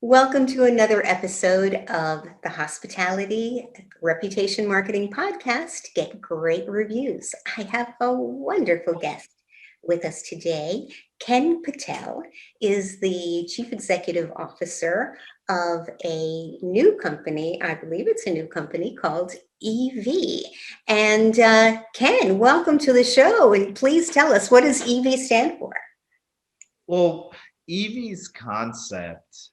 Welcome to another episode of the Hospitality Reputation Marketing Podcast. Get great reviews. I have a wonderful guest with us today. Ken Patel is the Chief Executive Officer of a new company. I believe it's a new company called EV. And Ken, welcome to the show. And please tell us, what does EV stand for? Well, Evie's concept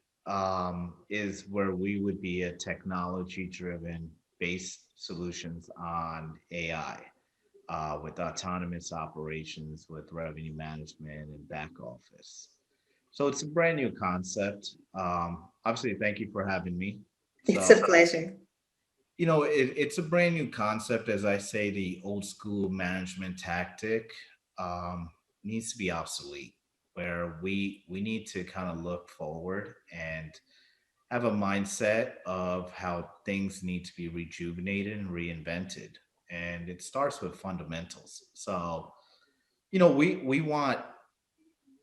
is where we would be a technology driven based solutions on AI with autonomous operations, with revenue management and back office. So it's a brand new concept. Obviously, thank you for having me. It's So, a pleasure. it's a brand new concept. As I say, the old school management tactic um, needs to be obsolete, where we need to kind of look forward and have a mindset of how things need to be rejuvenated and reinvented. And it starts with fundamentals. So, we want,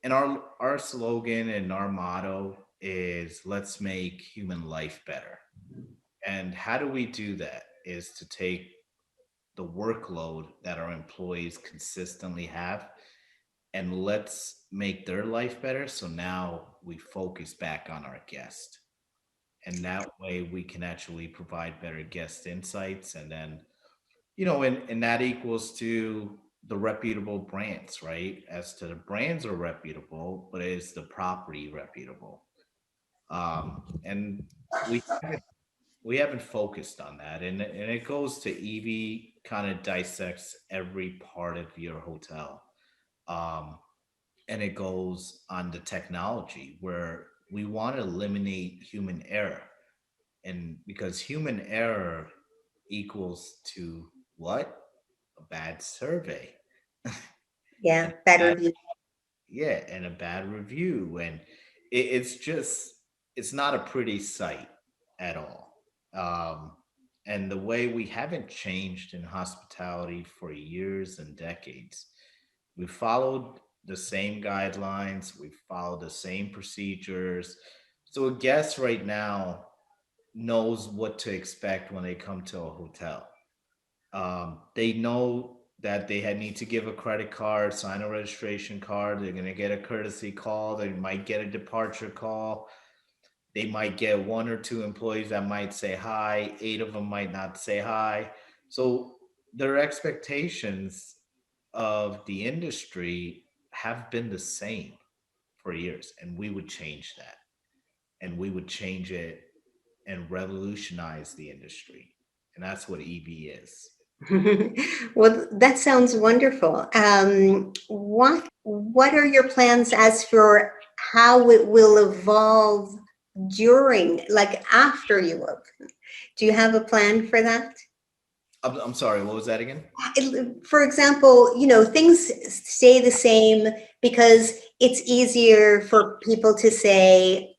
and our slogan and our motto is let's make human life better. And how do we do that is to take the workload that our employees consistently have and let's make their life better. So now we focus back on our guest. And that way we can actually provide better guest insights. And then, and that equals to the reputable brands, right? As to the brands are reputable, but is the property reputable? And we we haven't focused on that, and it goes to Evie kind of dissects every part of your hotel, um, and it goes on the technology where we want to eliminate human error, and because human error equals to what? A bad survey, Yeah, and bad bad, review. yeah, and a bad review, and it's just it's not a pretty sight at all. And the way we haven't changed in hospitality for years and decades, we followed the same guidelines, we followed the same procedures. So a guest right now knows what to expect when they come to a hotel. They know that need to give a credit card, sign a registration card. They're going to get a courtesy call. They might get a departure call. They might get one or two employees that might say hi. Eight of them might not say hi. So their expectations of the industry have been the same for years, and we would change that, and we would change it and revolutionize the industry, and that's what EV is. Well, that sounds wonderful. What are your plans as for how it will evolve during, like after you open? Do you have a plan for that? I'm sorry, what was that again? For example, things stay the same because it's easier for people to say,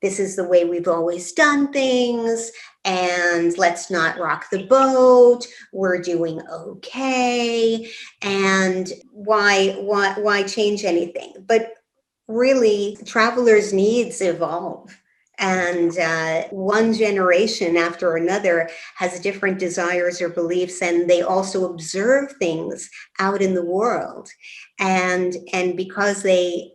this is the way we've always done things, and let's not rock the boat. We're doing okay, and why change anything? But really, travelers' needs evolve. And one generation after another has different desires or beliefs, and they also observe things out in the world. And because they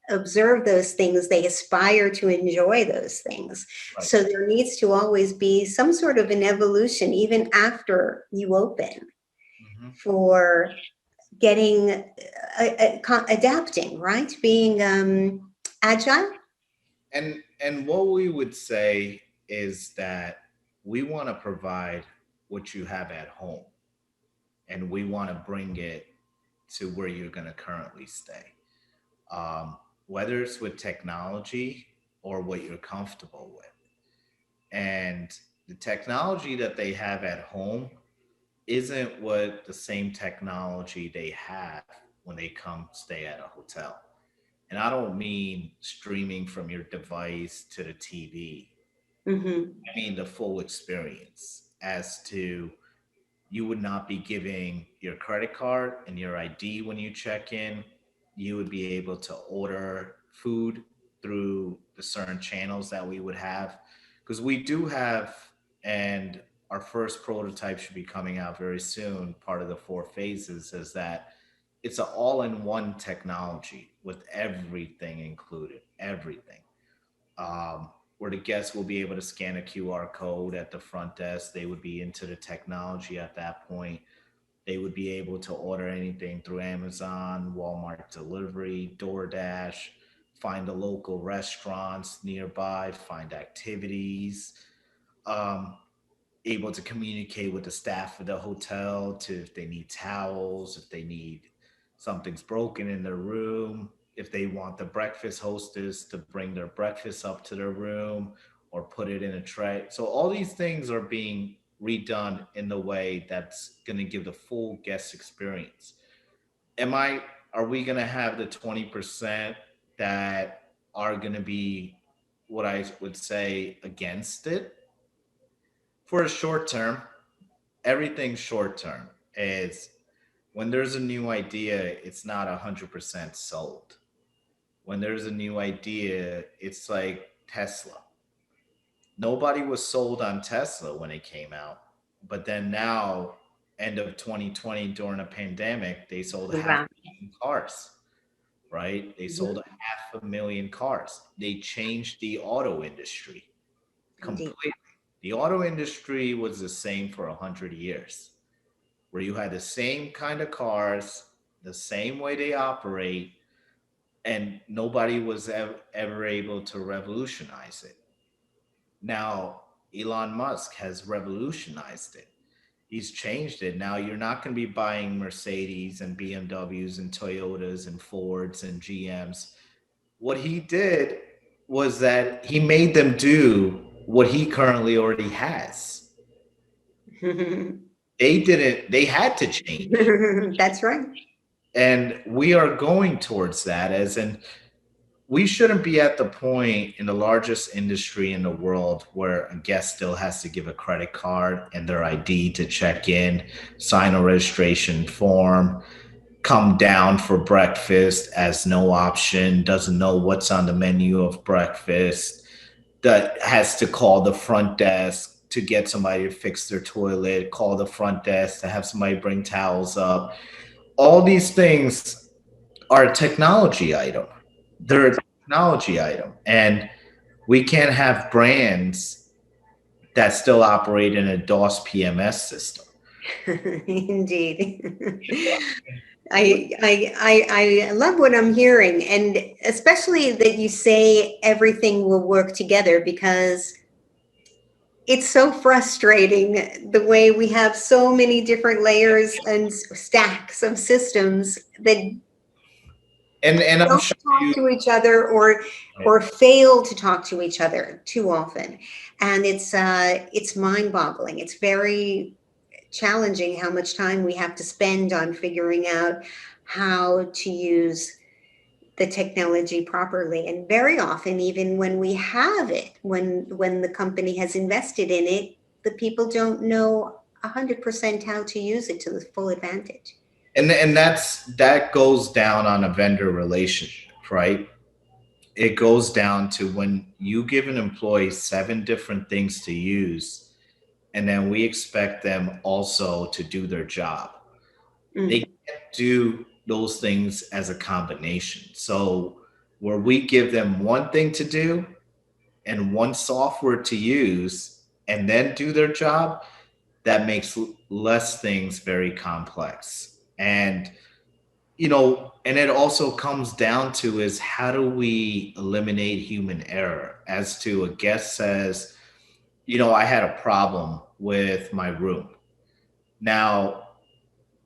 observe those things, they aspire to enjoy those things. Right. So there needs to always be some sort of an evolution, even after you open, Hmm. for getting adapting, right? Being agile. And what we would say is that we want to provide what you have at home, and we want to bring it to where you're going to currently stay. Whether it's with technology or what you're comfortable with. And the technology that they have at home isn't what the same technology they have when they come stay at a hotel. And I don't mean streaming from your device to the TV. Hmm. I mean the full experience, as to you would not be giving your credit card and your ID when you check in. You would be able to order food through the certain channels that we would have, because we do have, and our first prototype should be coming out very soon. Part of the four phases is that it's an all-in-one technology with everything included, everything. Where the guests will be able to scan a QR code at the front desk. They would be into the technology at that point. They would be able to order anything through Amazon, Walmart delivery, DoorDash, find the local restaurants nearby, find activities, um, able to communicate with the staff of the hotel to if they need towels, if they need something's broken in their room, if they want the breakfast hostess to bring their breakfast up to their room or put it in a tray. So all these things are being redone in the way that's going to give the full guest experience. Am I Are we going to have the 20% that are going to be what I would say against it for a short term? Everything short term is when there's a new idea, it's not 100% sold. When there's a new idea, it's like Tesla. Nobody was sold on Tesla when it came out, but then now, end of 2020 during a pandemic, they sold half Wow. a million cars, right? They sold Mhm. a half a million cars. They changed the auto industry Indeed. completely. The auto industry was the same for 100 years, where you had the same kind of cars, the same way they operate, and nobody was ever able to revolutionize it. Now, Elon Musk has revolutionized it. He's changed it. Now you're not going to be buying Mercedes and BMWs and Toyotas and Fords and GMs. What he did was that he made them do what he currently already has. They had to change. That's right. And we are going towards that, as in we shouldn't be at the point in the largest industry in the world where a guest still has to give a credit card and their ID to check in, sign a registration form, come down for breakfast as no option, doesn't know what's on the menu of breakfast, that has to call the front desk to get somebody to fix their toilet, call the front desk to have somebody bring towels up. All these things are a technology item. They're a technology item. And we can't have brands that still operate in a DOS PMS system. Indeed. I love what I'm hearing, and especially that you say everything will work together, because it's so frustrating the way we have so many different layers and stacks of systems that And I'm don't sure talk you, to each other, or fail to talk to each other too often. And it's mind-boggling. It's very challenging how much time we have to spend on figuring out how to use the technology properly. And very often, even when we have it, when the company has invested in it, the people don't know 100% how to use it to the full advantage. and that goes down on a vendor relationship, right? It goes down to when you give an employee seven different things to use, and then we expect them also to do their job. They Mm. can't do those things as a combination. So where we give them one thing to do and one software to use and then do their job, that makes less things very complex. And and it also comes down to is how do we eliminate human error? As to a guest says, I had a problem with my room. Now,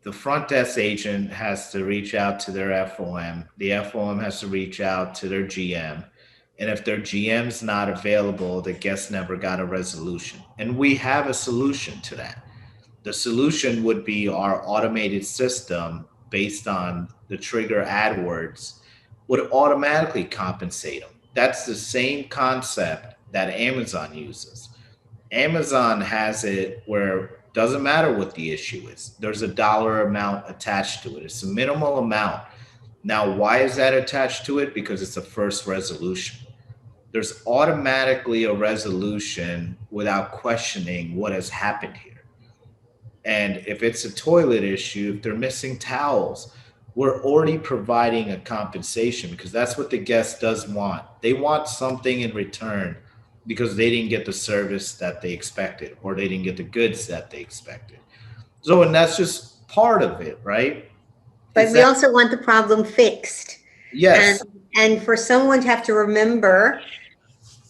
the front desk agent has to reach out to their FOM. The FOM has to reach out to their GM. And if their GM's not available, the guest never got a resolution. And we have a solution to that. The solution would be our automated system based on the trigger AdWords would automatically compensate them. That's the same concept that Amazon uses. Amazon has it where it doesn't matter what the issue is. There's a dollar amount attached to it. It's a minimal amount. Now, why is that attached to it? Because it's a first resolution. there's automatically a resolution without questioning what has happened here. And if it's a toilet issue, if they're missing towels, we're already providing a compensation because that's what the guest does want. They want something in return because they didn't get the service that they expected or they didn't get the goods that they expected. So, and that's just part of it, right? But Is we that, also want the problem fixed. And yes, and for someone to have to remember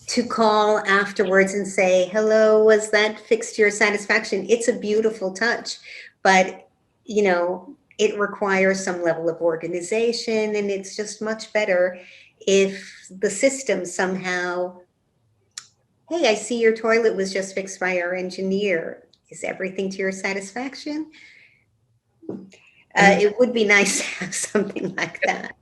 to call afterwards and say, hello, was that fixed to your satisfaction? It's a beautiful touch, but it requires some level of organization, and it's just much better if the system somehow, hey, I see your toilet was just fixed by our engineer. Is everything to your satisfaction? and It would be nice to have something like that.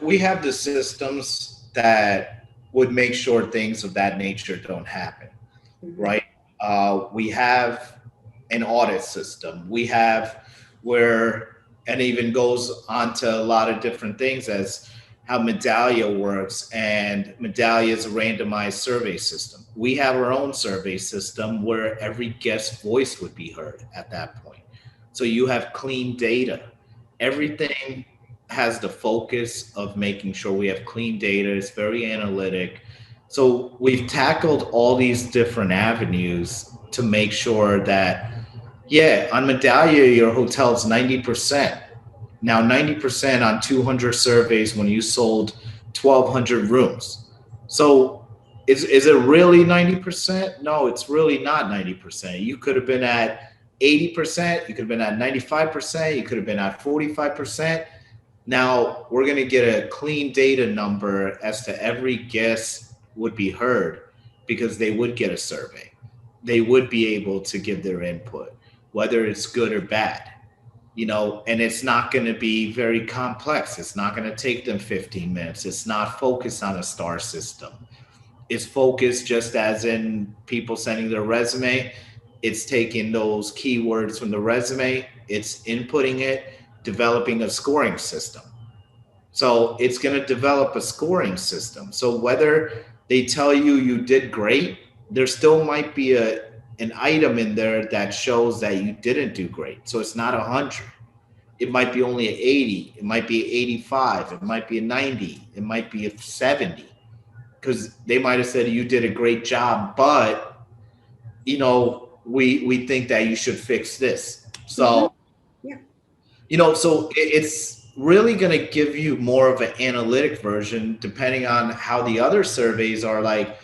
we have the systems that would make sure things of that nature don't happen, Mhm. right? We have an audit system. We have where, and even goes on to a lot of different things as how Medallia works. And Medallia is a randomized survey system. We have our own survey system where every guest voice would be heard at that point. So you have clean data. Everything has the focus of making sure we have clean data. It's very analytic. So we've tackled all these different avenues to make sure that, yeah, on Medallia, your hotel's 90%. Now, 90% on 200 surveys when you sold 1,200 rooms. So is it really 90%? No, it's really not 90%. You could have been at 80%. You could have been at 95%. You could have been at 45%. Now we're going to get a clean data number as to every guest would be heard because they would get a survey. They would be able to give their input, whether it's good or bad, and it's not going to be very complex. It's not going to take them 15 minutes. It's not focused on a star system. It's focused just as in people sending their resume. It's taking those keywords from the resume, it's inputting it, developing a scoring system. So it's going to develop a scoring system. So whether they tell you you did great, there still might be an item in there that shows that you didn't do great. So it's not 100. It might be only an 80. It might be 85. It might be a 90. It might be a 70. Because they might have said you did a great job, but we think that you should fix this. Mhm. So Yeah. so it's really going to give you more of an analytic version depending on how the other surveys are like,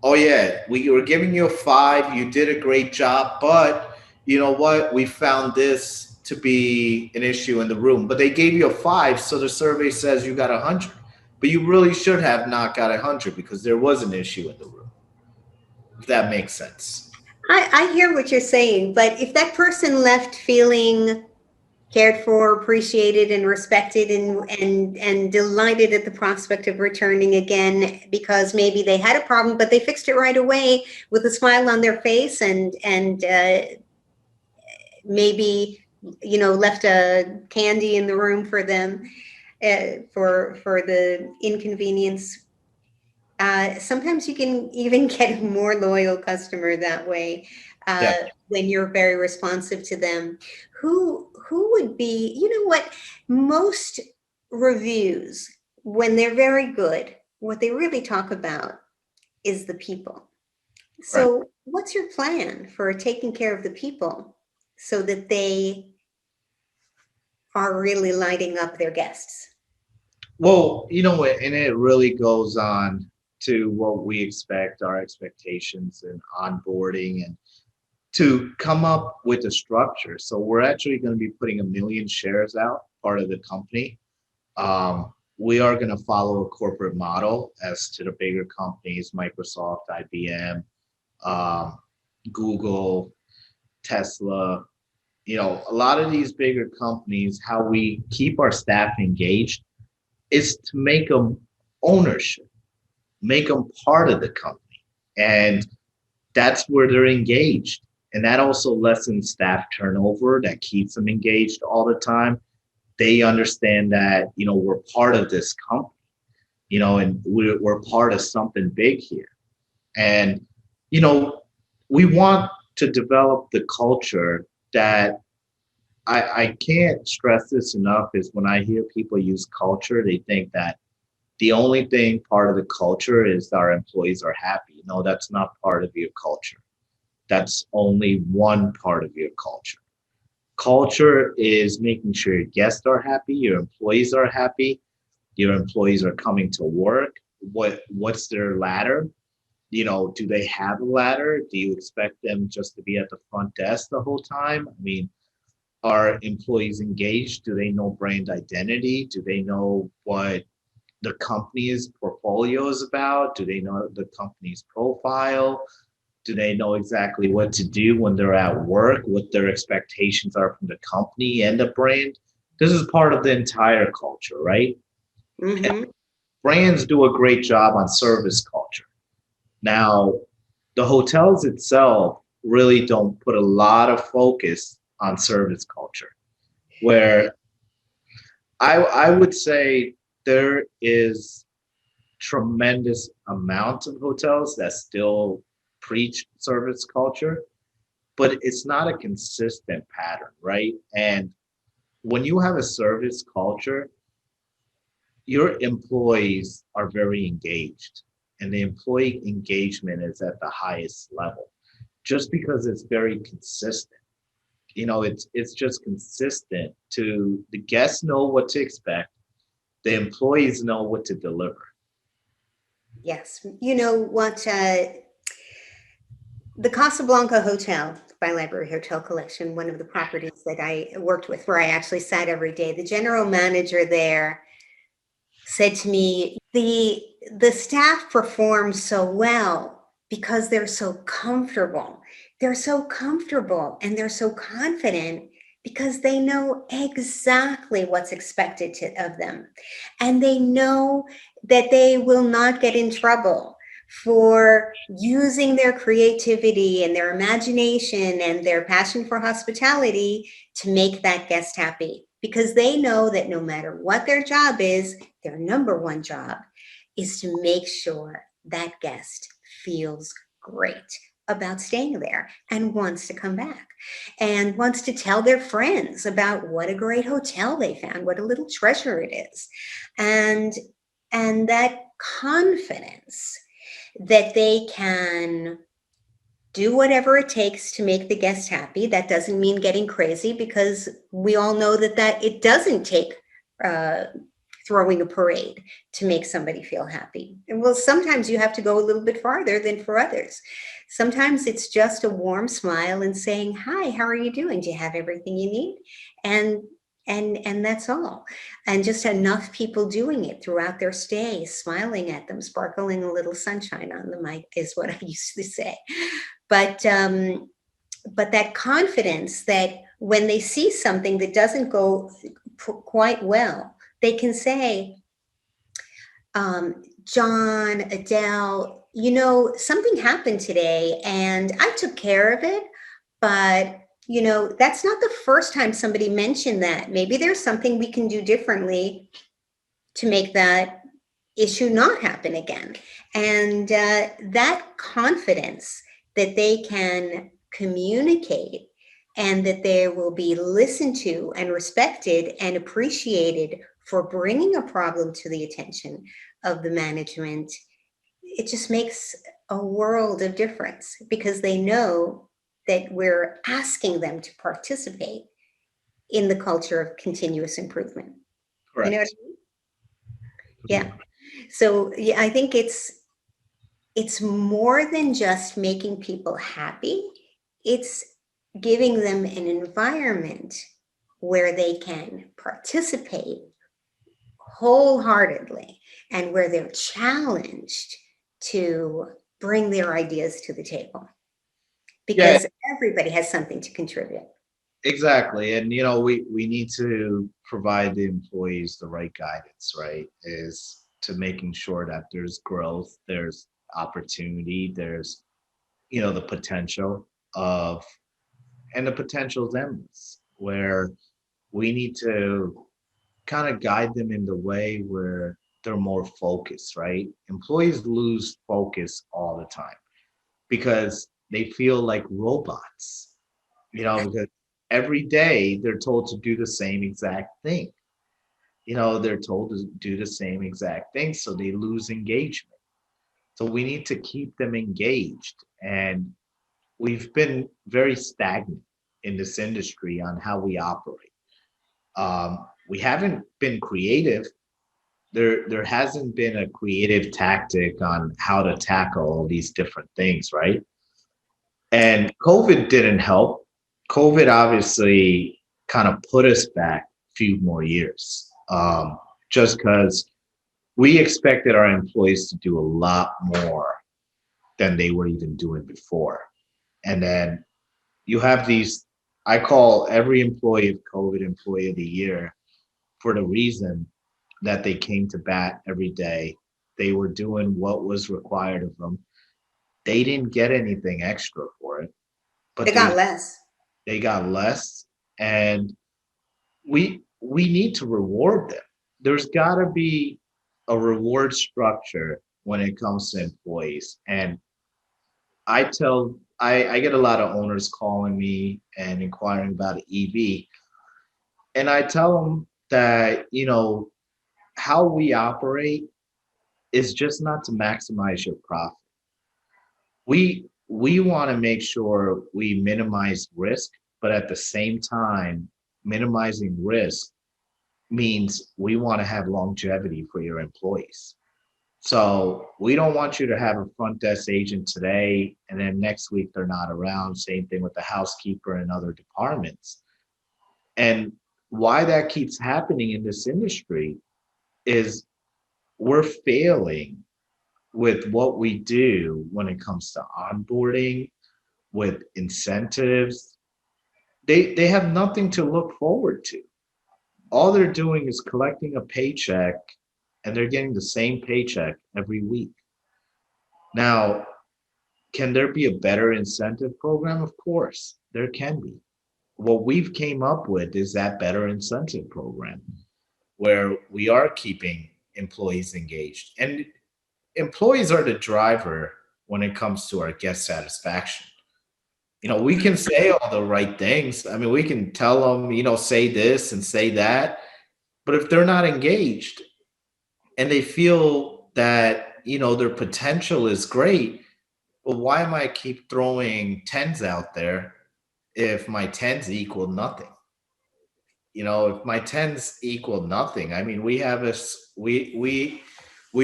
oh yeah, we were giving you a 5, you did a great job, but you know what, we found this to be an issue in the room, but they gave you a 5, so the survey says you got 100, but you really should have not got 100 because there was an issue in the room, if that makes sense. I hear what you're saying, but if that person left feeling cared for, appreciated, and respected, and delighted at the prospect of returning again, because maybe they had a problem, but they fixed it right away with a smile on their face, and maybe left a candy in the room for them, for the inconvenience. Sometimes you can even get a more loyal customer that way, Yeah. when you're very responsive to them. Who would be, what, most reviews, when they're very good, what they really talk about is the people. Right. So what's your plan for taking care of the people so that they are really lighting up their guests? Well, you know what, and it really goes on to what we expect, our expectations and onboarding, and to come up with a structure. So we're actually going to be putting 1 million shares out, part of the company. We are going to follow a corporate model as to the bigger companies, Microsoft, IBM, um, Google, Tesla. A lot of these bigger companies, how we keep our staff engaged is to make them ownership, make them part of the company. And that's where they're engaged. And that also lessens staff turnover, that keeps them engaged all the time. They understand that, we're part of this company. and we're part of something big here. And, you know, we want to develop the culture that I can't stress this enough is when I hear people use culture, they think that the only thing part of the culture is our employees are happy. No, that's not part of your culture. That's only one part of your culture. Culture is making sure your guests are happy, your employees are happy, your employees are coming to work. What's their ladder? Do they have a ladder? Do you expect them just to be at the front desk the whole time? I mean, are employees engaged? Do they know brand identity? Do they know what the company's portfolio is about? Do they know the company's profile? Do they know exactly what to do when they're at work, what their expectations are from the company and the brand? This is part of the entire culture, right? Hmm. Brands do a great job on service culture. Now, the hotels itself really don't put a lot of focus on service culture, where I would say there is tremendous amount of hotels that still preach service culture, but it's not a consistent pattern, right? And when you have a service culture, your employees are very engaged, and the employee engagement is at the highest level just because it's very consistent. It's just consistent to the guests know what to expect, the employees know what to deliver. Yes. You know what? The Casablanca Hotel, by Library Hotel Collection, one of the properties that I worked with, where I actually sat every day, the general manager there said to me, the staff performs so well because they're so comfortable. They're so comfortable and they're so confident because they know exactly what's expected of them. And they know that they will not get in trouble for using their creativity and their imagination and their passion for hospitality to make that guest happy, because they know that no matter what their job is, their number one job is to make sure that guest feels great about staying there and wants to come back and wants to tell their friends about what a great hotel they found, what a little treasure it is. And that confidence that they can do whatever it takes to make the guest happy. That doesn't mean getting crazy, because we all know that it doesn't take uh, throwing a parade to make somebody feel happy. And well, sometimes you have to go a little bit farther than for others. Sometimes it's just a warm smile and saying, "Hi, how are you doing? Do you have everything you need?" And and that's all. And just enough people doing it throughout their stay, smiling at them, sparkling a little sunshine on them, is what I used to say. But that confidence that when they see something that doesn't go quite well, they can say, John, Adele, something happened today and I took care of it, but that's not the first time somebody mentioned that. Maybe there's something we can do differently to make that issue not happen again. And that confidence that they can communicate and that they will be listened to and respected and appreciated for bringing a problem to the attention of the management, it just makes a world of difference, because they know that we're asking them to participate in the culture of continuous improvement. You know what Correct. I mean? Yeah. So yeah, I think it's more than just making people happy. It's giving them an environment where they can participate wholeheartedly and where they're challenged to bring their ideas to the table, Yeah, because everybody has something to contribute. exactly. And we need to provide the employees the right guidance, right? Is to making sure that there's growth, there's opportunity, there's the potential of and the potential is endless, where we need to kind of guide them in the way where they're more focused, right? Employees lose focus all the time because they feel like robots, because every day they're told to do the same exact thing. They're told to do the same exact thing, so they lose engagement. So we need to keep them engaged. And we've been very stagnant in this industry on how we operate. We haven't been creative. There hasn't been a creative tactic on how to tackle all these different things, right? And COVID didn't help. COVID obviously kind of put us back a few more years, just because we expected our employees to do a lot more than they were even doing before. And then you have these, I call every employee of COVID employee of the year for the reason that they came to bat every day. They were doing what was required of them. They didn't get anything extra for it, They but got less. they got less, and we need to reward them. There's got to be a reward structure when it comes to employees. And I get a lot of owners calling me and inquiring about EV, and I tell them that how we operate is just not to maximize your profit. We want to make sure we minimize risk, but at the same time, minimizing risk means we want to have longevity for your employees. So we don't want you to have a front desk agent today and then next week they're not around. Same thing with the housekeeper and other departments. And why that keeps happening in this industry is we're failing with what we do when it comes to onboarding, with incentives. They have nothing to look forward to. All they're doing is collecting a paycheck and they're getting the same paycheck every week. Now, can there be a better incentive program? Of course, there can be. What we've came up with is that better incentive program where we are keeping employees engaged. And employees are the driver when it comes to our guest satisfaction. We can say all the right things. I mean, we can tell them, say this and say that. But if they're not engaged and they feel that, their potential is great, well, why am I keep throwing tens out there if my tens equal nothing? If my tens equal nothing, I mean, we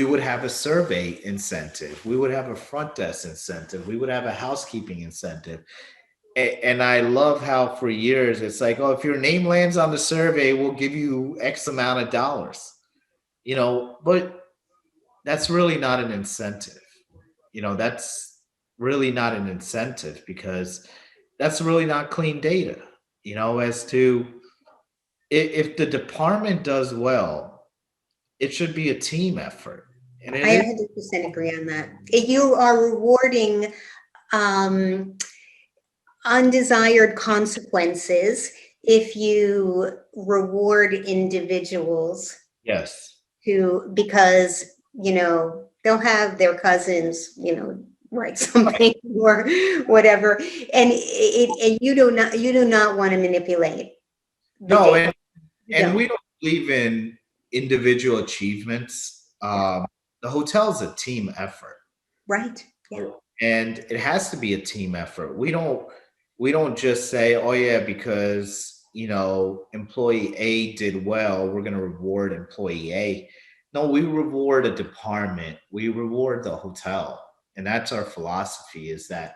would have a survey incentive, we would have a front desk incentive, we would have a housekeeping incentive. And I love how for years it's like, oh, if your name lands on the survey, we'll give you X amount of dollars. But that's really not an incentive. That's really not an incentive because that's really not clean data. As to if the department does well, it should be a team effort, and it I is. 100% agree on that. You are rewarding um, undesired consequences if you reward individuals Yes. who, because, they'll have their cousins, write something or whatever. And you do not want to manipulate the No, data. and You don't. we don't believe in individual achievements. Yeah. The hotel's a team effort, Right. Yeah. and it has to be a team effort. We don't just say, oh yeah, because employee A did well, we're going to reward employee A. No, we reward a department, we reward the hotel, and that's our philosophy. Is that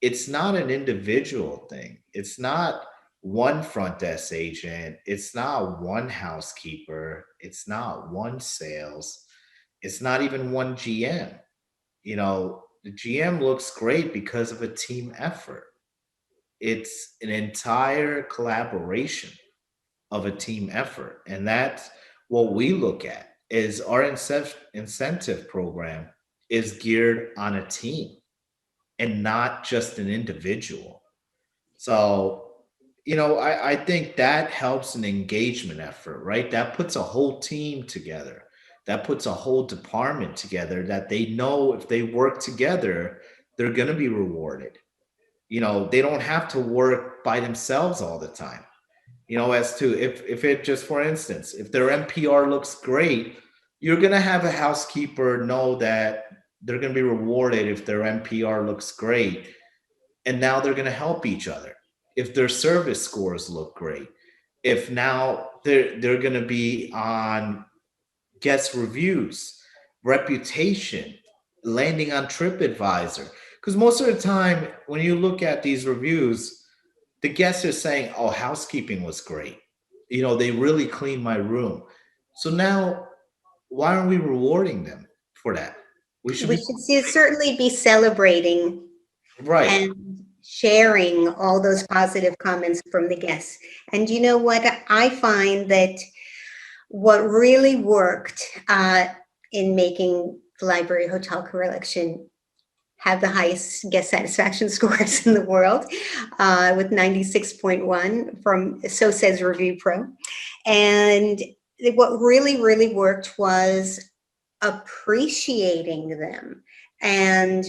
it's not an individual thing. It's not one front desk agent. It's not one housekeeper. It's not one sales. It's not even one GM. The GM looks great because of a team effort. It's an entire collaboration of a team effort. And that's what we look at is our incentive program is geared on a team and not just an individual. So, I think that helps an engagement effort, right? That puts a whole team together. That puts a whole department together that they know if they work together, they're going to be rewarded. They don't have to work by themselves all the time. As to if it just for instance, if their NPR looks great, you're going to have a housekeeper know that they're going to be rewarded if their NPR looks great, and now they're going to help each other. If their service scores look great, if now they're going to be on guest reviews, reputation, landing on TripAdvisor. Because most of the time, when you look at these reviews, the guests are saying, "Oh, housekeeping was great. They really cleaned my room." So now, why aren't we rewarding them for that? We should We be should certainly be celebrating right, and sharing all those positive comments from the guests. And you know what? I find that what really worked in making the library hotel collection have the highest guest satisfaction scores in the world, with 96.1 from So Says Review Pro. And what really, really worked was appreciating them and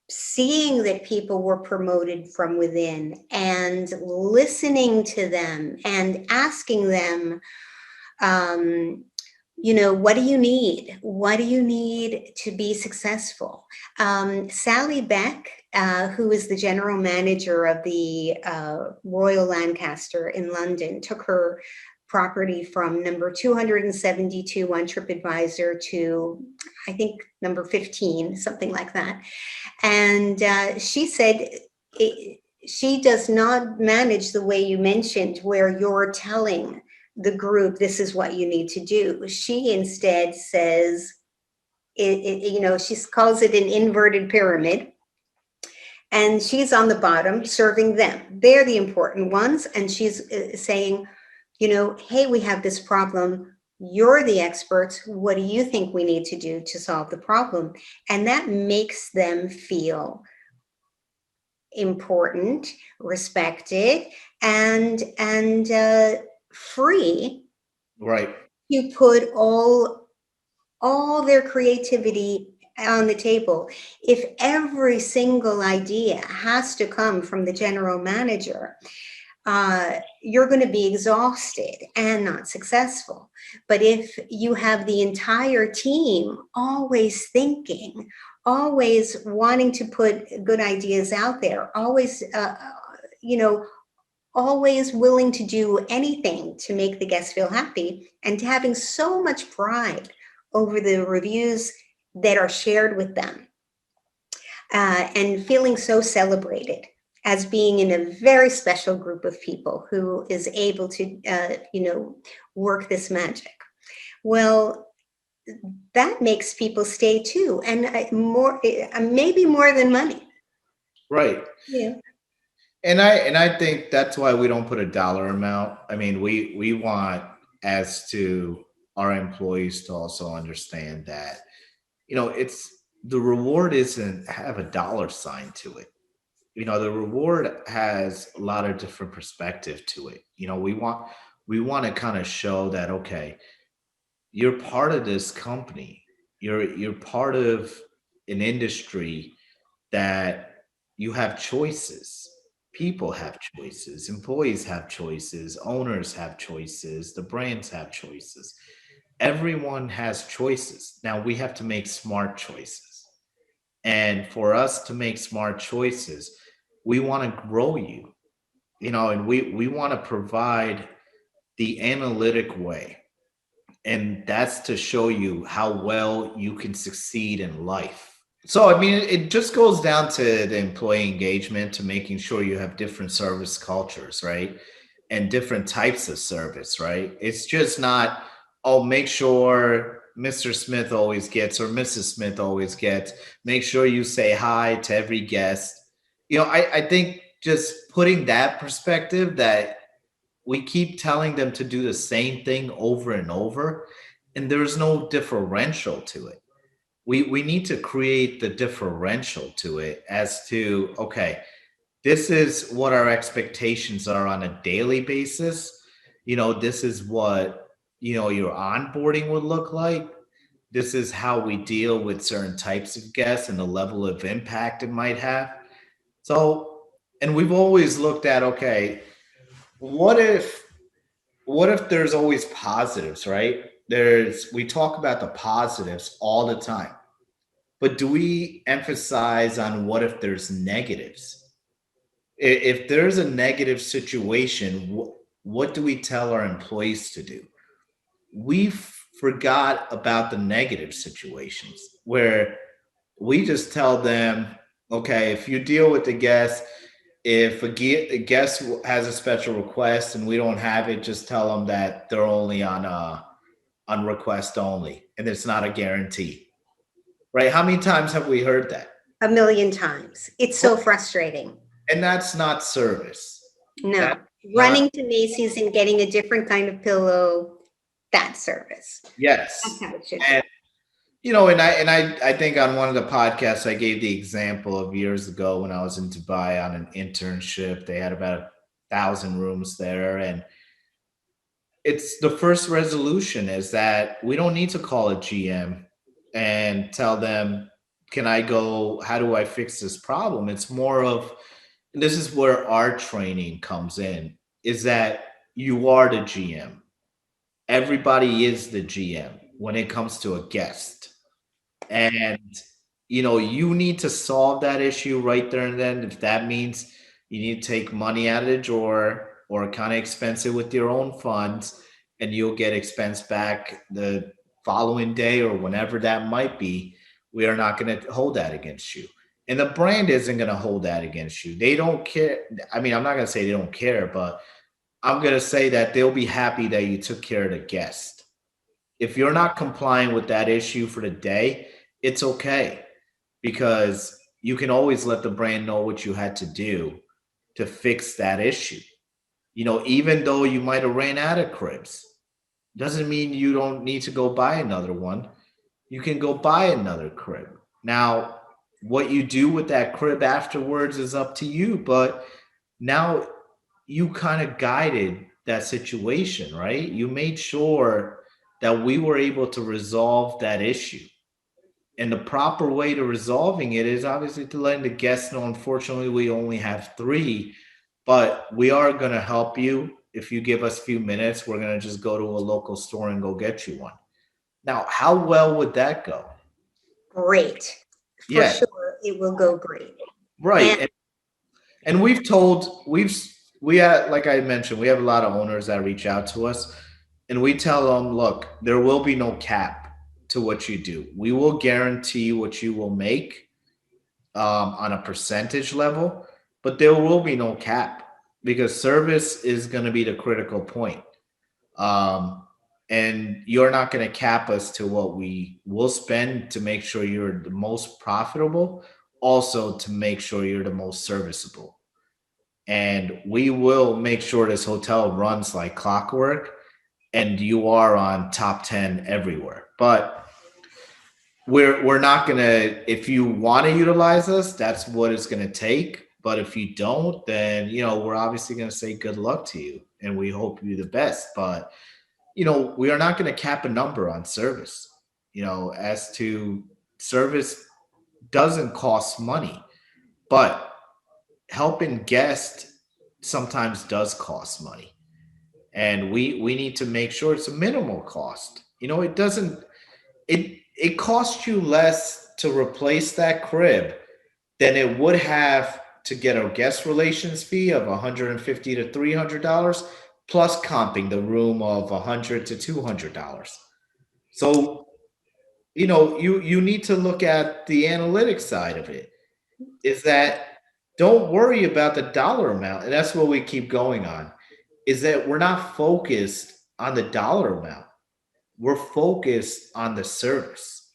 seeing that people were promoted from within and listening to them and asking them, um, what do you need? What do you need to be successful? Sally Beck, who is the general manager of the Royal Lancaster in London, took her property from number 272 on TripAdvisor to, I think, number 15, something like that. And she said she does not manage the way you mentioned, where you're telling the group this is what you need to do. She instead says, she calls it an inverted pyramid. And she's on the bottom serving them. They're the important ones. And she's saying, hey, we have this problem. You're the experts. What do you think we need to do to solve the problem? And that makes them feel important, respected, and free right, to put all their creativity on the table. If every single idea has to come from the general manager, you're going to be exhausted and not successful. But if you have the entire team always thinking, always wanting to put good ideas out there, you know, always willing to do anything to make the guests feel happy, and having so much pride over the reviews that are shared with them, and feeling so celebrated as being in a very special group of people who is able to, work this magic. Well, that makes people stay too, and maybe more than money. right. Yeah. And I think that's why we don't put a dollar amount. I mean, we want as to our employees to also understand that it's the reward isn't have a dollar sign to it. The reward has a lot of different perspective to it. We want to kind of show that, okay, you're part of this company, you're part of an industry that you have choices. People have choices, employees have choices, owners have choices, the brands have choices. Everyone has choices. Now we have to make smart choices. And for us to make smart choices, we want to grow you, and we want to provide the analytic way. And that's to show you how well you can succeed in life. So, I mean, it just goes down to the employee engagement, to making sure you have different service cultures, right? And different types of service, right? It's just not, oh, make sure Mr. Smith always gets or Mrs. Smith always gets. Make sure you say hi to every guest. I think just putting that perspective that we keep telling them to do the same thing over and over, and there's no differential to it. We need to create the differential to it as to, okay, this is what our expectations are on a daily basis. This is what your onboarding would look like. This is how we deal with certain types of guests and the level of impact it might have. So, and we've always looked at, okay, what if there's always positives, right? We talk about the positives all the time, but do we emphasize on what if there's negatives? If there's a negative situation, what do we tell our employees to do? We forgot about the negative situations where we just tell them, okay, if you deal with the guest, if a guest has a special request and we don't have it, just tell them that they're only on request only, and it's not a guarantee, right? How many times have we heard that? A million times. It's so frustrating. And that's not service. That's No, not. running to Macy's and getting a different kind of pillow, that's service. That's Yes. how it should And be. I think on one of the podcasts I gave the example of years ago when I was in Dubai on an internship. They had about 1,000 rooms there, and it's the first resolution is that we don't need to call a GM and tell them, can I go, how do I fix this problem? It's more of, and this is where our training comes in, is that you are the GM. Everybody is the GM when it comes to a guest. And you need to solve that issue right there and then. If that means you need to take money out of the drawer or kind of expense it with your own funds, and you'll get expense back the following day or whenever that might be, we are not going to hold that against you. And the brand isn't going to hold that against you. They don't care. I mean, I'm not going to say they don't care, but I'm going to say that they'll be happy that you took care of the guest. If you're not complying with that issue for the day, it's okay, because you can always let the brand know what you had to do to fix that issue. Even though you might have ran out of cribs, doesn't mean you don't need to go buy another one. You can go buy another crib. Now, what you do with that crib afterwards is up to you, but now you kind of guided that situation, right? You made sure that we were able to resolve that issue. And the proper way to resolving it is obviously to letting the guests know, unfortunately, we only have three, but we are going to help you. If you give us a few minutes, we're going to just go to a local store and go get you one. Now, how well would that go? Great. For Yeah, sure, it will go great. right. And And we have, like I mentioned, we have a lot of owners that reach out to us, and we tell them, look, there will be no cap to what you do. We will guarantee what you will make on a percentage level, but there will be no cap because service is going to be the critical point. Um, and you're not going to cap us to what we will spend to make sure you're the most profitable, also to make sure you're the most serviceable. And we will make sure this hotel runs like clockwork and you are on top 10 everywhere. But we're not gonna, if you want to utilize us, that's what it's gonna take. But if you don't, then we're obviously gonna say good luck to you and we hope you the best. But we are not gonna cap a number on service. As to service doesn't cost money, but helping guests sometimes does cost money, and we need to make sure it's a minimal cost. It doesn't, it costs you less to replace that crib than it would have to get a guest relations fee of 150 to $300 plus comping the room of 100 to $200. So you need to look at the analytics side of it, is that don't worry about the dollar amount. And that's what we keep going on, is that we're not focused on the dollar amount. We're focused on the service.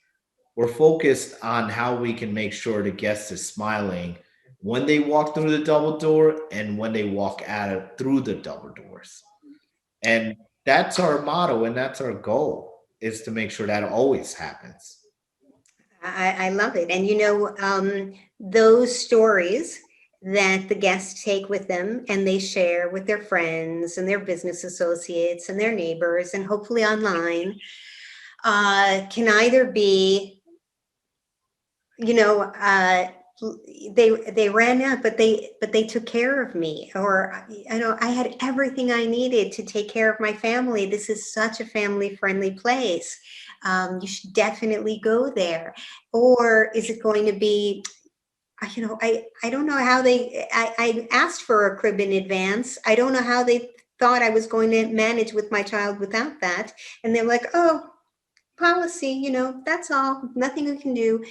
We're focused on how we can make sure the guest is smiling when they walk through the double door and when they walk out through the double doors. And that's our motto and that's our goal, is to make sure that always happens. I love it. And those stories that the guests take with them and they share with their friends and their business associates and their neighbors and hopefully online, can either be, you know, they ran out, but they took care of me, or you know, I had everything I needed to take care of my family. This is such a family friendly place. You should definitely go there. Or is it going to be, you know, I don't know how I asked for a crib in advance. I don't know how they thought I was going to manage with my child without that. And they're like, oh, policy, you know, that's all, nothing we can do.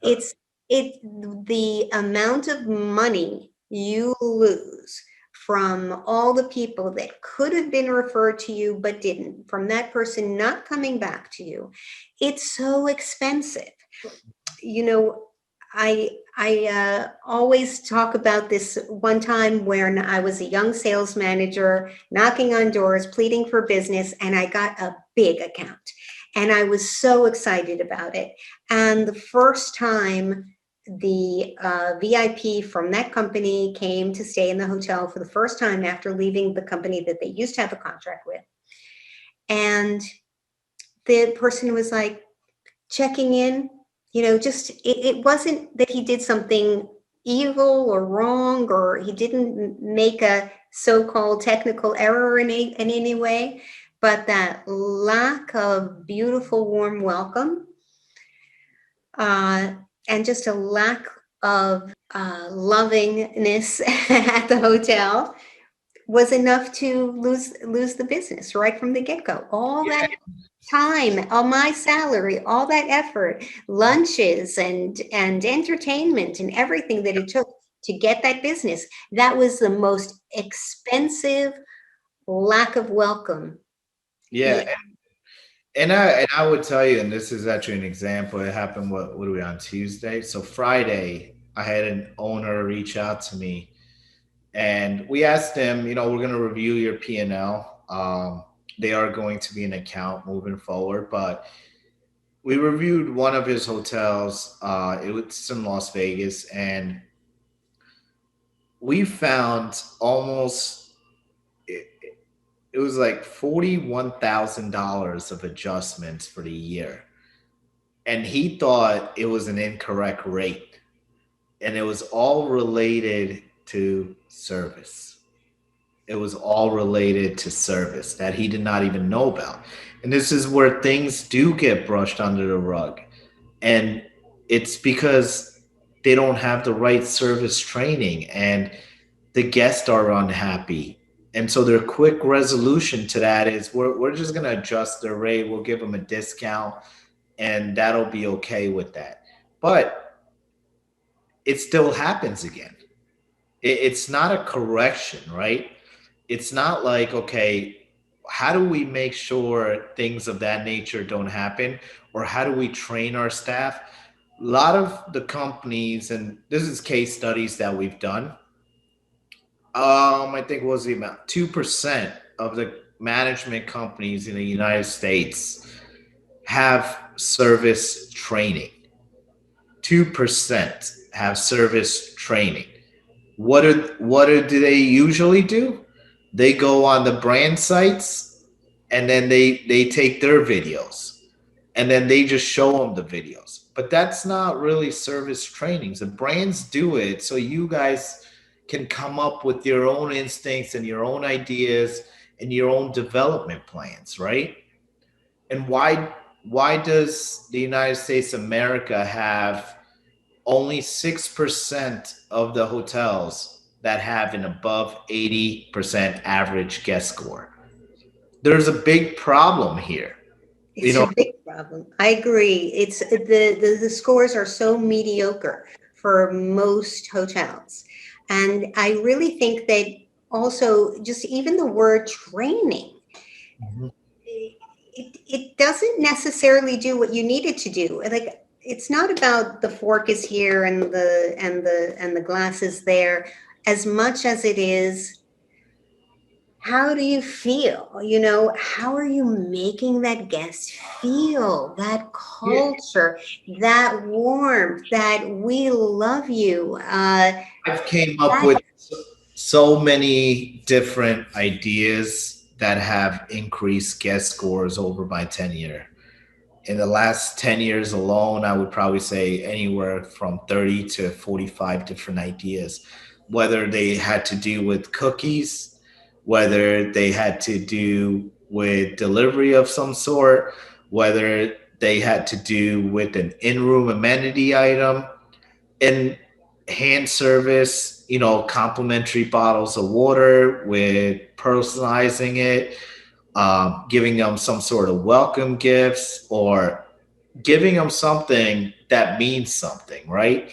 It's it the amount of money you lose from all the people that could have been referred to you but didn't, from that person not coming back to you. It's so expensive. You know, I always talk about this one time when I was a young sales manager knocking on doors, pleading for business, and I got a big account. And I was so excited about it. And the first time the VIP from that company came to stay in the hotel for the first time after leaving the company that they used to have a contract with. And the person was like, checking in, you know, just it wasn't that he did something evil or wrong, or he didn't make a so-called technical error in any way, but that lack of beautiful warm welcome, uh, and just a lack of lovingness at the hotel was enough to lose the business right from the get-go. All Yeah, that time, all my salary, all that effort, lunches and entertainment and everything that it took to get that business. That was the most expensive lack of welcome. yeah, Yeah, and I would tell you, and this is actually an example. It happened. What are we on Tuesday? So Friday, I had an owner reach out to me, and we asked him, you know, we're going to review your P&L. They are going to be an account moving forward, but we reviewed one of his hotels. It was in Las Vegas, and we found almost it, it was like $41,000 of adjustments for the year, and he thought it was an incorrect rate, and it was all related to service. It was all related to service that he did not even know about. And this is where things do get brushed under the rug. And it's because they don't have the right service training, and the guests are unhappy. And so their quick resolution to that is we're just going to adjust their rate. We'll give them a discount, and that'll be okay with that. But it still happens again. It's not a correction, right? It's not like, okay, how do we make sure things of that nature don't happen? Or how do we train our staff? A lot of the companies, and this is case studies that we've done, I think what was the amount? 2% of the management companies in the United States have service training. 2% have service training. Do they usually do? They go on the brand sites, and then they take their videos, and then they just show them the videos. But that's not really service trainings. The brands do it so you guys can come up with your own instincts and your own ideas and your own development plans, right? And why does the United States of America have only 6% of the hotels that have an above 80% average guest score? There's a big problem here. You it's know, a big problem. I agree. It's the scores are so mediocre for most hotels. And I really think that also just even the word training, it doesn't necessarily do what you need it to do. Like, it's not about the fork is here and the glass is there, as much as it is, how do you feel? You know, how are you making that guest feel? That yeah, culture, that warmth, that we love you. I've came up That with so many different ideas that have increased guest scores over my tenure. In the last 10 years alone, I would probably say anywhere from 30 to 45 different ideas, whether they had to do with cookies, whether they had to do with delivery of some sort, whether they had to do with an in room amenity item, and hand service, complimentary bottles of water with personalizing it, giving them some sort of welcome gifts, or giving them something that means something, right?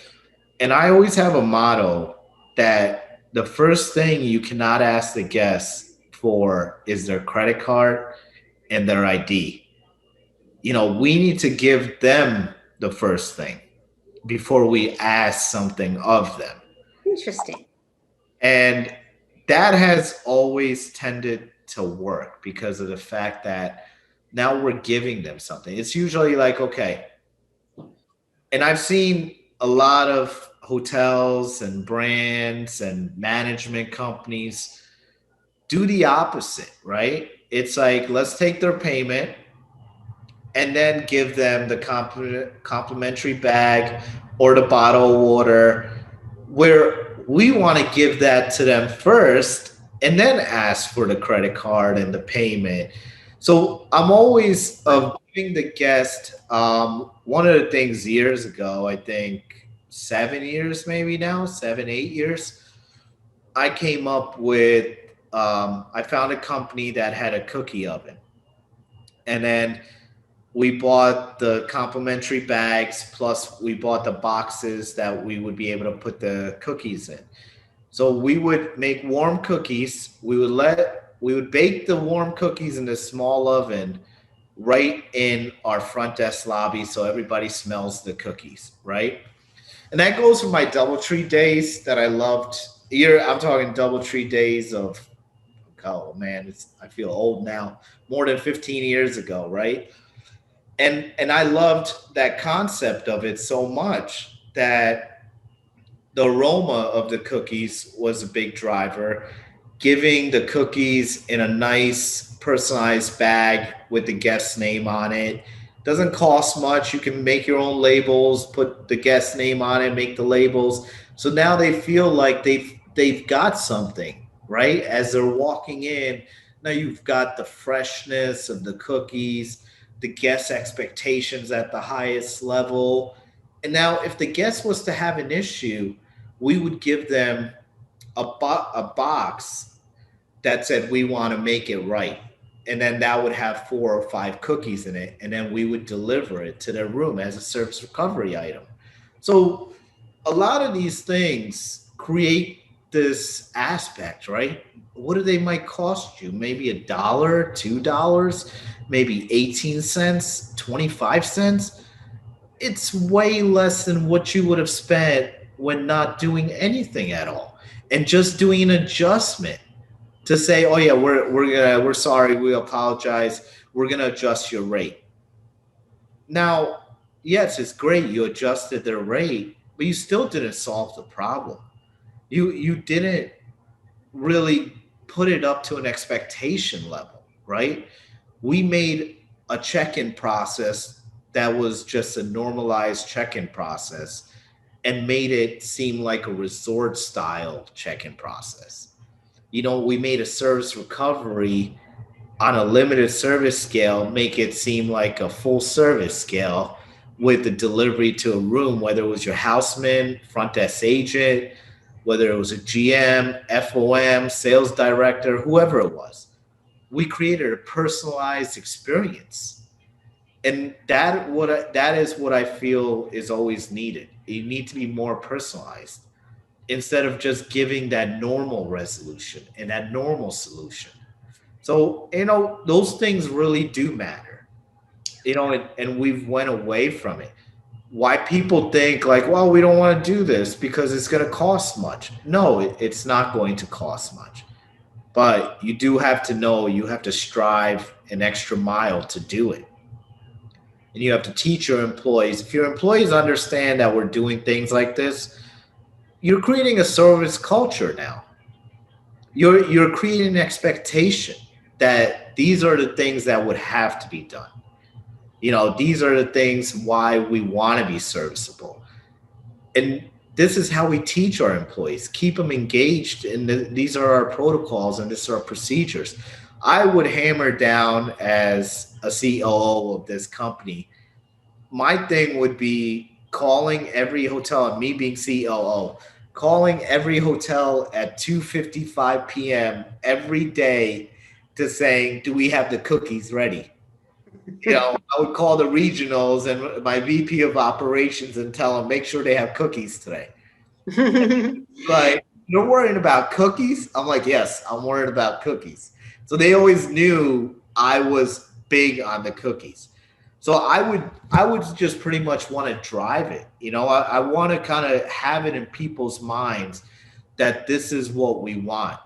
And I always have a motto that the first thing you cannot ask the guests for is their credit card and their ID. We need to give them the first thing before we ask something of them. Interesting. And that has always tended to work because of the fact that now we're giving them something. It's usually like, okay, and I've seen a lot of hotels and brands and management companies do the opposite, right? It's like, let's take their payment and then give them the complimentary bag or the bottle of water, where we want to give that to them first and then ask for the credit card and the payment. So I'm always of giving the guest, one of the things years ago, I think 7 years, maybe now, 7, 8 years, I came up with, I found a company that had a cookie oven. And then we bought the complimentary bags, plus we bought the boxes that we would be able to put the cookies in. So we would make warm cookies. We would bake the warm cookies in this small oven right in our front desk lobby, so everybody smells the cookies, right? And that goes from my DoubleTree days that I loved. Here I'm talking DoubleTree days of, oh man, I feel old now. More than 15 years ago, right? And I loved that concept of it so much that the aroma of the cookies was a big driver. Giving the cookies in a nice personalized bag with the guest's name on it doesn't cost much. You can make your own labels, put the guest's name on it, make the labels. So now they feel like they've got something, right? As they're walking in, now you've got the freshness of the cookies, the guest expectations at the highest level. And now if the guest was to have an issue, we would give them a box that said we want to make it right, and then that would have 4 or 5 cookies in it, and then we would deliver it to their room as a service recovery item. So a lot of these things create this aspect, right? What do they might cost you? Maybe $1, $2, maybe 18 cents, 25 cents. It's way less than what you would have spent when not doing anything at all and just doing an adjustment to say, oh yeah, we're sorry, we apologize, we're gonna adjust your rate. Now, yes, it's great you adjusted their rate, but you still didn't solve the problem. You didn't really put it up to an expectation level, right? We made a check-in process that was just a normalized check-in process and made it seem like a resort style check-in process. We made a service recovery on a limited service scale, make it seem like a full service scale with the delivery to a room, whether it was your houseman, front desk agent, whether it was a GM, FOM, sales director, whoever it was. We created a personalized experience. And that is what I feel is always needed. You need to be more personalized instead of just giving that normal resolution and that normal solution. So, those things really do matter. And we've went away from it. Why people think like, well, we don't want to do this because it's going to cost much. No, it's not going to cost much. But you do have to know you have to strive an extra mile to do it. And you have to teach your employees. If your employees understand that we're doing things like this, you're creating a service culture now. You're creating an expectation that these are the things that would have to be done. These are the things why we want to be serviceable. And this is how we teach our employees, keep them engaged. And these are our protocols and this are our procedures. I would hammer down as a COO of this company. My thing would be calling every hotel, and me being COO, calling every hotel at 2:55 p.m. every day to saying, "Do we have the cookies ready?" I would call the regionals and my VP of operations and tell them, make sure they have cookies today. Like, you're worrying about cookies? I'm like, yes, I'm worried about cookies. So they always knew I was big on the cookies. So I would just pretty much want to drive it. I want to kind of have it in people's minds that this is what we want.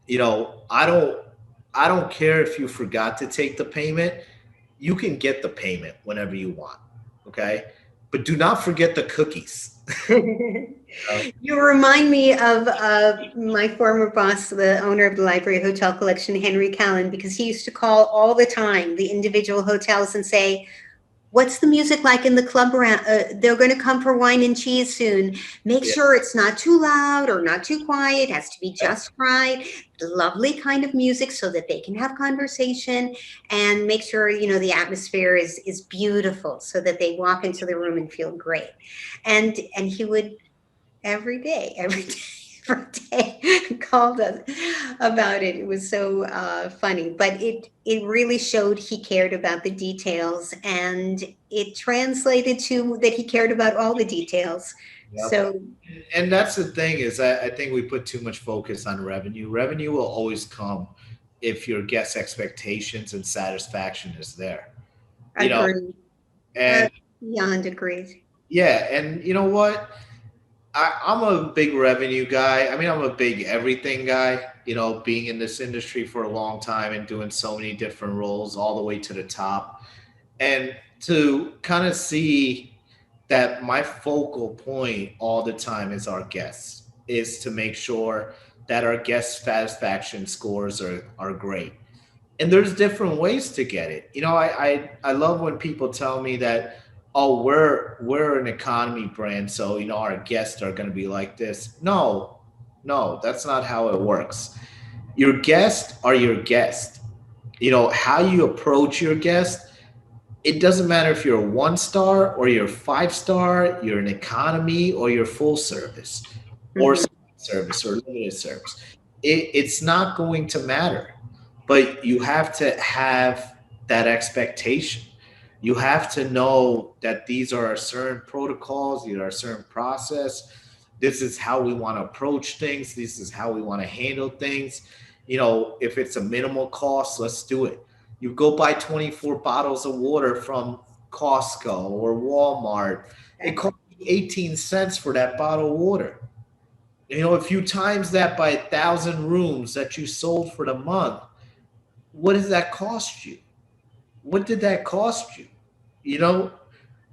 I don't care if you forgot to take the payment. You can get the payment whenever you want. Okay. But do not forget the cookies. Uh, You remind me of my former boss, the owner of the Library Hotel Collection, Henry Callan, because he used to call all the time the individual hotels and say, "What's the music like in the club around? They're going to come for wine and cheese soon. Make yeah. sure it's not too loud or not too quiet. It has to be just right. Lovely kind of music so that they can have conversation, and make sure the atmosphere is beautiful so that they walk into the room and feel great." And he would every day, every day called us about it. It was so funny, but it really showed he cared about the details, and it translated to that he cared about all the details. Yep. So And that's the thing is I think we put too much focus on revenue. Revenue will always come if your guest expectations and satisfaction is there. You know, agreed, uh, and beyond agreed. yeah, and you know what? I'm a big revenue guy. I mean, I'm a big everything guy, being in this industry for a long time and doing so many different roles all the way to the top. And to kind of see that my focal point all the time is our guests, is to make sure that our guest satisfaction scores are great. And there's different ways to get it. I love when people tell me that, oh, we're an economy brand, so our guests are going to be like this. No, no, that's not how it works. Your guests are your guest. How you approach your guest, it doesn't matter if you're a 1 star or you're 5 star, you're an economy or you're full service or Mhm. service or limited service. It's not going to matter, but you have to have that expectation. You have to know that these are certain protocols, these are certain process. This is how we want to approach things. This is how we want to handle things. If it's a minimal cost, let's do it. You go buy 24 bottles of water from Costco or Walmart. It Exactly. costs you 18 cents for that bottle of water. If you times that by 1,000 rooms that you sold for the month, what does that cost you? What did that cost you? You know,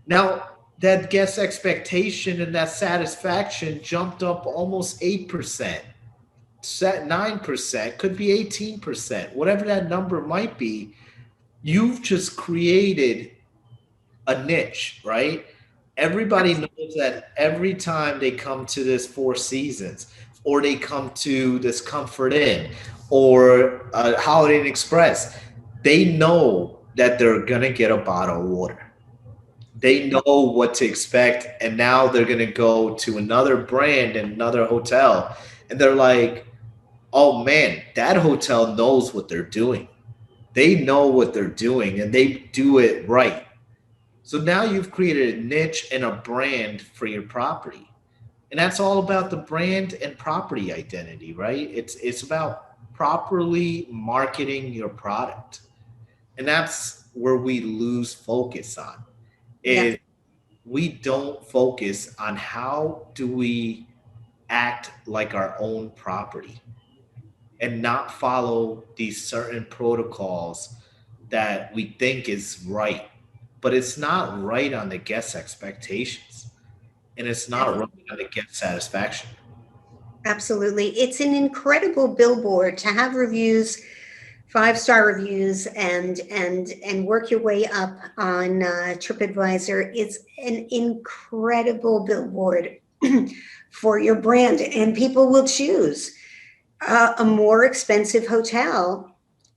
Now that guest expectation and that satisfaction jumped up almost 8%, set 9%, could be 18%, whatever that number might be. You've just created a niche, right? Everybody knows that every time they come to this Four Seasons or they come to this Comfort Inn or Holiday Inn Express, they know that they're going to get a bottle of water. They know what to expect. And now they're going to go to another brand and another hotel. And they're like, oh man, that hotel knows what they're doing. They know what they're doing and they do it right. So now you've created a niche and a brand for your property. And that's all about the brand and property identity, right? It's about properly marketing your product. And that's where we lose focus on. Yes, Is we don't focus on how do we act like our own property and not follow these certain protocols that we think is right, but it's not right on the guest expectations and it's not right on the guest satisfaction. absolutely. It's an incredible billboard to have reviews 5-star reviews and work your way up on TripAdvisor is an incredible billboard for your brand, and people will choose a more expensive hotel,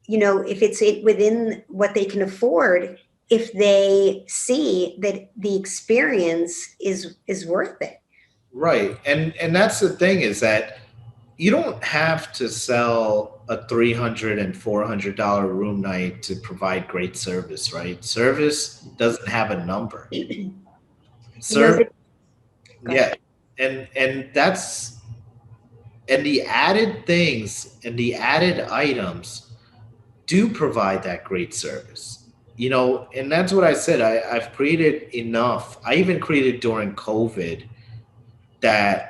if it's within what they can afford, if they see that the experience is worth it. Right. And that's the thing is that you don't have to sell a $300 and $400 room night to provide great service, right? Service doesn't have a number. You know Service, that. Go yeah. ahead. And that's and the added things and the added items do provide that great service. And that's what I said. I've created enough. I even created during COVID that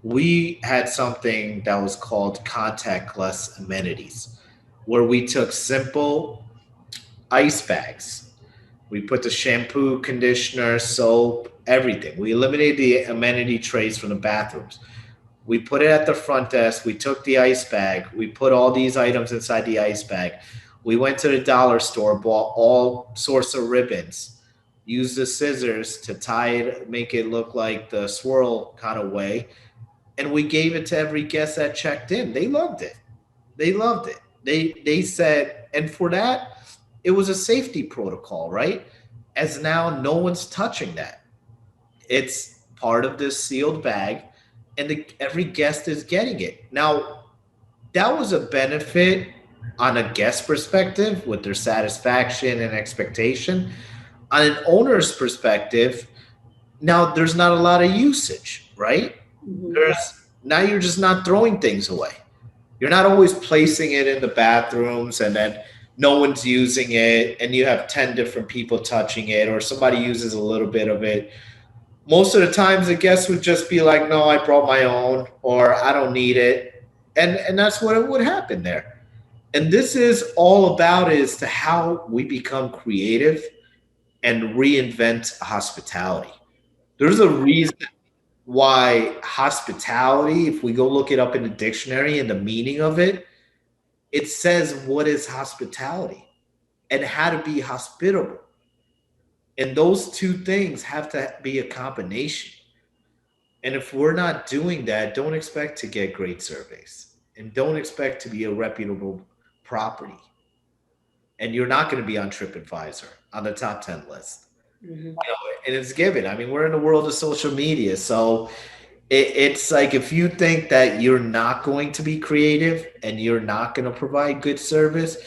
we had something that was called contactless amenities, where we took simple ice bags. We put the shampoo, conditioner, soap, everything. We eliminated the amenity trays from the bathrooms. We put it at the front desk. We took the ice bag. We put all these items inside the ice bag. We went to the dollar store, bought all sorts of ribbons, used the scissors to tie it, make it look like the swirl kind of way. And we gave it to every guest that checked in. They loved it. They loved it. They said, and for that, it was a safety protocol, right? As now no one's touching that. It's part of this sealed bag, and every guest is getting it. Now, that was a benefit on a guest perspective with their satisfaction and expectation. On an owner's perspective, now there's not a lot of usage, right? Mhm. There's now you're just not throwing things away. You're not always placing it in the bathrooms and then no one's using it and you have 10 different people touching it or somebody uses a little bit of it. Most of the times the guests would just be like, no, I brought my own or I don't need it. And that's what it would happen there. And this is all about is to how we become creative and reinvent hospitality. There's a reason why hospitality, if we go look it up in the dictionary and the meaning of it, it says what is hospitality and how to be hospitable. And those two things have to be a combination. And if we're not doing that, don't expect to get great surveys and don't expect to be a reputable property. And you're not going to be on TripAdvisor on the top 10 list. Mhm. And it's given. I mean, we're in the world of social media. So it's like if you think that you're not going to be creative and you're not going to provide good service,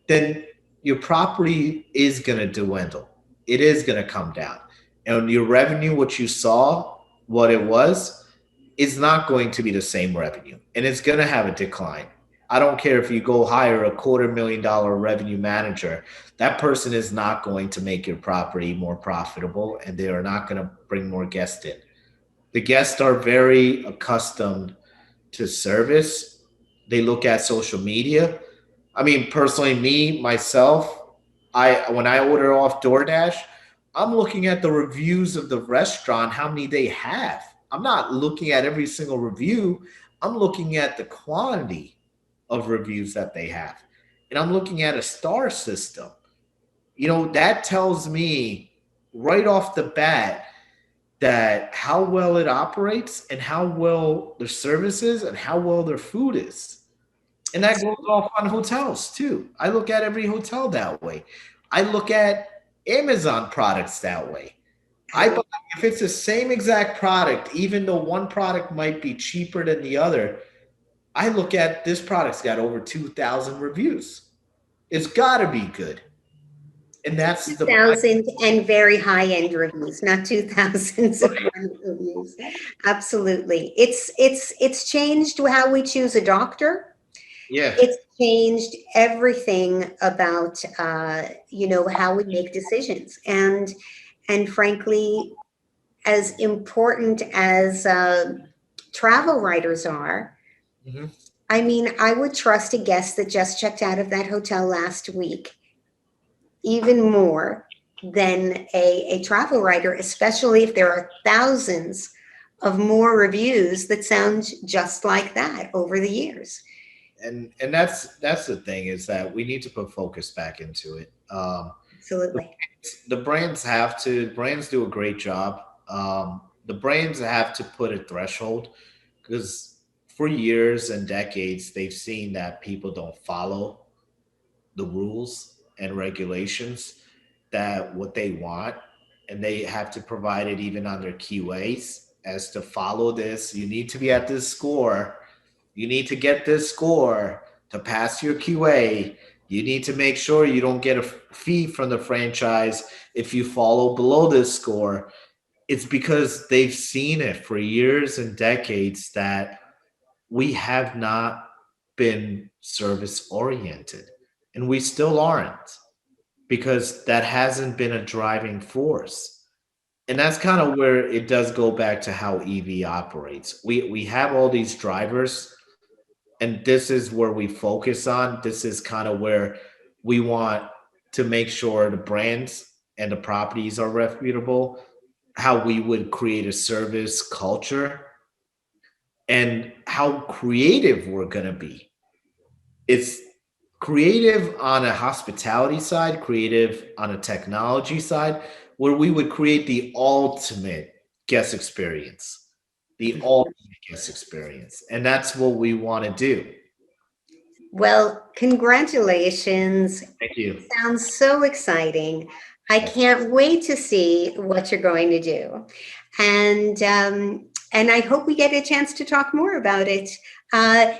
then your property is going to dwindle. It is going to come down. And your revenue, what you saw, what it was, is not going to be the same revenue. And it's going to have a decline. I don't care if you go hire a $250,000 revenue manager, that person is not going to make your property more profitable and they are not going to bring more guests in. The guests are very accustomed to service. They look at social media. I mean, personally, me, myself, I when I order off DoorDash, I'm looking at the reviews of the restaurant, how many they have. I'm not looking at every single review. I'm looking at the quantity of reviews that they have. And I'm looking at a star system. That tells me right off the bat that how well it operates and how well their service is and how well their food is. And that goes off on hotels too. I look at every hotel that way. I look at Amazon products that way. I buy, if it's the same exact product, even though one product might be cheaper than the other, I look at this product's got over 2,000 reviews. It's got to be good. And that's the 2,000 and very high-end reviews, not 2,000s of reviews. Absolutely. It's changed how we choose a doctor. yeah. It's changed everything about how we make decisions. And frankly, as important as travel writers are, Mhm. I mean, I would trust a guest that just checked out of that hotel last week even more than a travel writer, especially if there are thousands of more reviews that sound just like that over the years. And that's the thing, is that we need to put focus back into it. The, Absolutely. the brands do a great job. The brands have to put a threshold, because for years and decades they've seen that people don't follow the rules and regulations that what they want, and they have to provide it even on their QAs, as to follow this. You need to be at this score. You need to get this score to pass your QA. You need to make sure you don't get a fee from the franchise if you follow below this score. It's because they've seen it for years and decades that we have not been service oriented, and we still aren't, because that hasn't been a driving force. And that's kind of where it does go back to how EV operates. We have all these drivers, and this is where we focus on. This is kind of where we want to make sure the brands and the properties are reputable, how we would create a service culture, and how creative we're going to be. It's creative on a hospitality side, creative on a technology side, where we would create the ultimate guest experience, the ultimate guest experience. And that's what we want to do. Well, congratulations. Thank you. Sounds so exciting. I can't wait to see what you're going to do. And I hope we get a chance to talk more about it. Uh,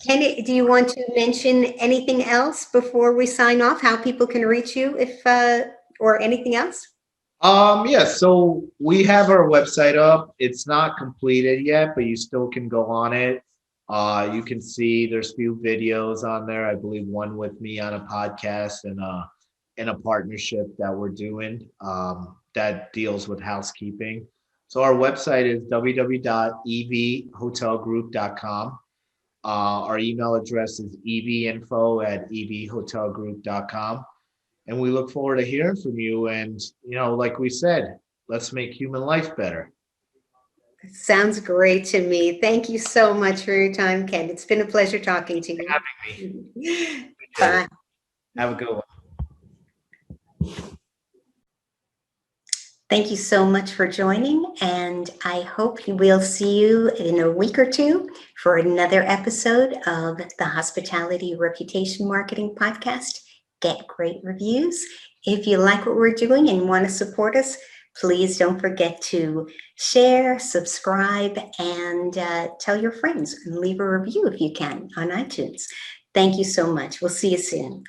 Kenny, do you want to mention anything else before we sign off? How people can reach you, if or anything else? Yeah, so we have our website up. It's not completed yet, but you still can go on it. You can see there's few videos on there. I believe one with me on a podcast, and a partnership that we're doing, that deals with housekeeping. So our website is www.evhotelgroup.com. Our email address is evinfo@evhotelgroup.com. And we look forward to hearing from you. And, like we said, let's make human life better. Sounds great to me. Thank you so much for your time, Ken. It's been a pleasure talking to Having me. you. Appreciate it. Bye. Have a good one. Thank you so much for joining, and I hope we'll see you in a week or two for another episode of the Hospitality Reputation Marketing Podcast. Get great reviews. If you like what we're doing and want to support us, please don't forget to share, subscribe, and tell your friends, and leave a review if you can on iTunes. Thank you so much. We'll see you soon.